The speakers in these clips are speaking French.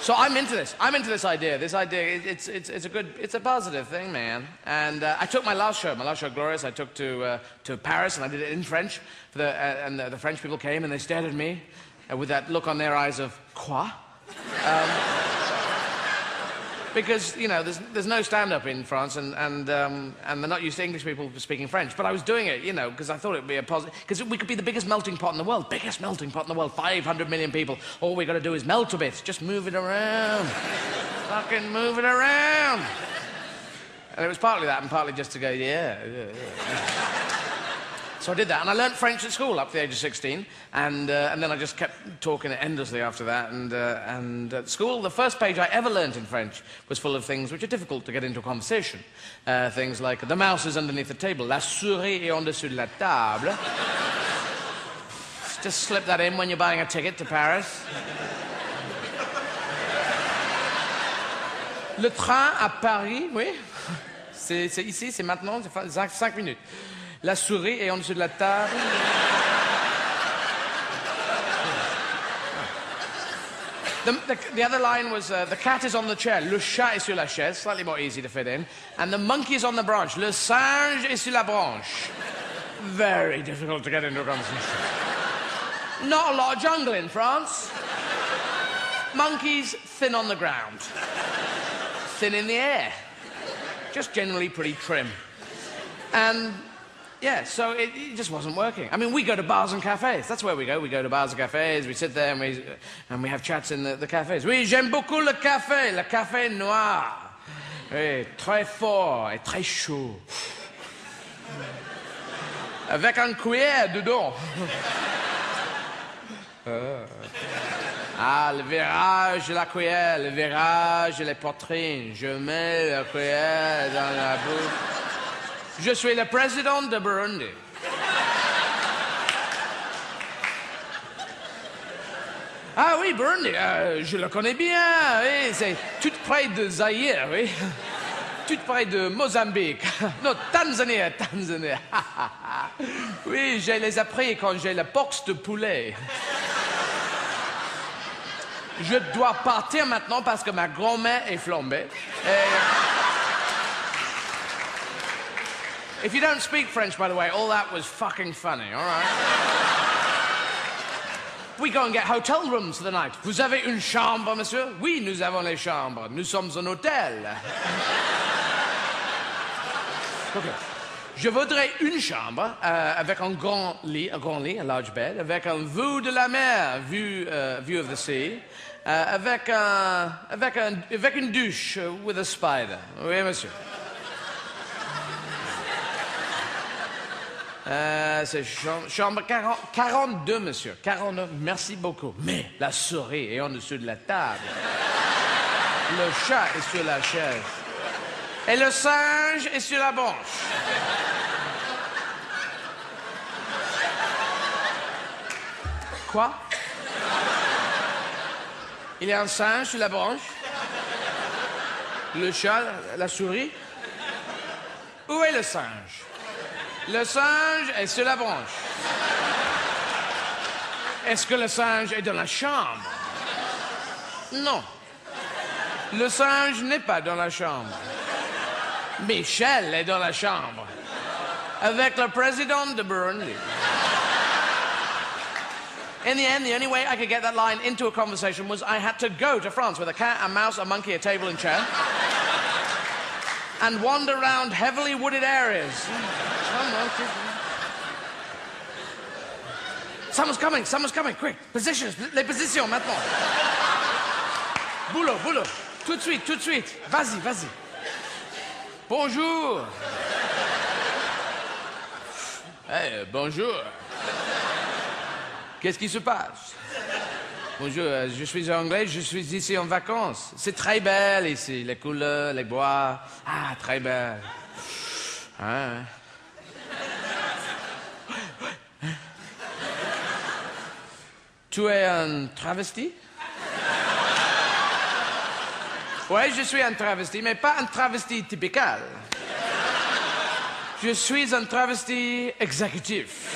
So I'm into this. I'm into this idea. This idea, it's a positive thing, man. And I took my last show, Glorious, I took to Paris, and I did it in French. And the French people came, and they stared at me with that look on their eyes of, quoi? Because, you know, there's no stand-up in France, and they're not used to English people speaking French. But I was doing it, you know, because I thought it would be a positive... Because we could be the biggest melting pot in the world. Biggest melting pot in the world. 500 million people. All we got to do is melt a bit. Just move it around. Fucking move it around. And it was partly that, and partly just to go, yeah. So I did that, and I learnt French at school up to the age of 16, and then I just kept talking endlessly after that, and at school, the first page I ever learnt in French was full of things which are difficult to get into a conversation. Things like, the mouse is underneath the table, la souris est en dessous de la table. Just slip that in when you're buying a ticket to Paris. Le train à Paris, oui. C'est ici, c'est maintenant, c'est 5 minutes. La souris est en dessous de la table. The other line was, the cat is on the chair, le chat est sur la chaise, slightly more easy to fit in, and the monkey is on the branch, le singe est sur la branche. Very difficult to get into a conversation. Not a lot of jungle in France. Monkeys, thin on the ground. Thin in the air. Just generally pretty trim. And... yeah, so it just wasn't working. I mean, we go to bars and cafes. That's where we go. We go to bars and cafes. We sit there and we have chats in the cafes. Oui, j'aime beaucoup le café noir. Oui, très fort et très chaud. Avec un cuillère dedans. Ah, le virage de la cuillère, le virage de la poitrine. Je mets la cuillère dans la bouche. Je suis le président de Burundi. Ah oui, Burundi, je le connais bien, oui, c'est tout près de Zaïre, oui. Tout près de Mozambique. Non, Tanzanie. Oui, je les ai appris quand j'ai la boxe de poulet. Je dois partir maintenant parce que ma grand-mère est flambée. If you don't speak French, by the way, all that was fucking funny, all right? We go and get hotel rooms for the night. Vous avez une chambre, monsieur? Oui, nous avons les chambres. Nous sommes un hôtel. Okay. Je voudrais une chambre avec un grand lit, a large bed, avec un vue de la mer, view of the sea, avec une douche with a spider. Oui, monsieur. C'est chambre 42, monsieur. 42, merci beaucoup. Mais la souris est en dessous de la table. Le chat est sur la chaise. Et le singe est sur la branche. Quoi? Il y a un singe sur la branche? Le chat, la souris? Où est le singe? Le singe est sur la branche. Est-ce que le singe est dans la chambre? Non. Le singe n'est pas dans la chambre. Michel est dans la chambre. Avec le président de Burundi. In the end, the only way I could get that line into a conversation was I had to go to France with a cat, a mouse, a monkey, a table and chair. And wander around heavily wooded areas. Someone's coming, quick. Positions, les positions, maintenant. Boulot. Tout de suite. Vas-y. Bonjour. Hey, bonjour. Qu'est-ce qui se passe? Bonjour, je suis anglais, je suis ici en vacances. C'est très belle ici, les couleurs, les bois. Ah, très belle. Ah. Tu es un travesti? Oui, je suis un travesti, mais pas un travesti typical. Je suis un travesti exécutif.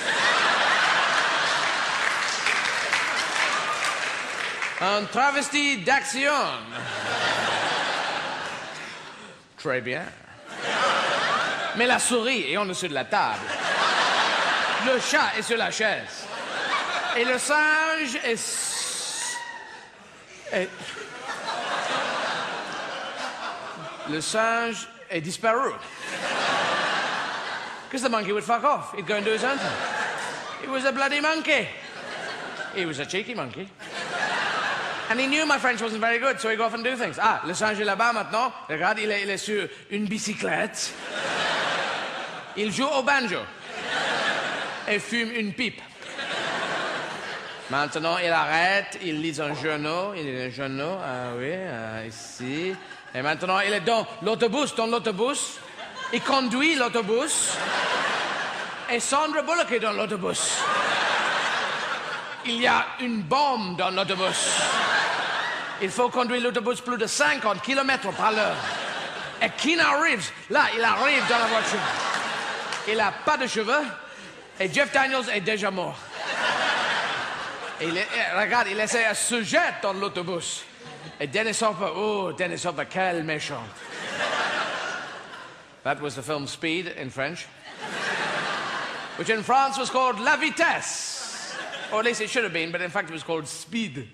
Un travesti d'action. Très bien. Mais la souris est en dessous de la table. Le chat est sur la chaise. Et le singe est... Le singe est disparu. Because the monkey would fuck off. He'd go and do his own thing. He was a bloody monkey. He was a cheeky monkey. And he knew my French wasn't very good, so he'd go off and do things. Ah, le singe est là-bas maintenant. Regarde, il est sur une bicyclette. Il joue au banjo. Et fume une pipe. Maintenant, il arrête, il lit un journal. Il lit un journal, ah oui, ici. Et maintenant, il est dans l'autobus. Il conduit l'autobus. Et Sandra Bullock est dans l'autobus. Il y a une bombe dans l'autobus. Il faut conduire l'autobus plus de 50 km par l'heure. Et Keanu Reeves, là, il arrive dans la voiture. Il n'a pas de cheveux. Et Jeff Daniels est déjà mort. Et regarde, il essaie de se jeter dans l'autobus. Et Dennis Hopper, quel méchant. That was the film Speed in French, which in France was called La Vitesse. Or at least it should have been, but in fact it was called Speed.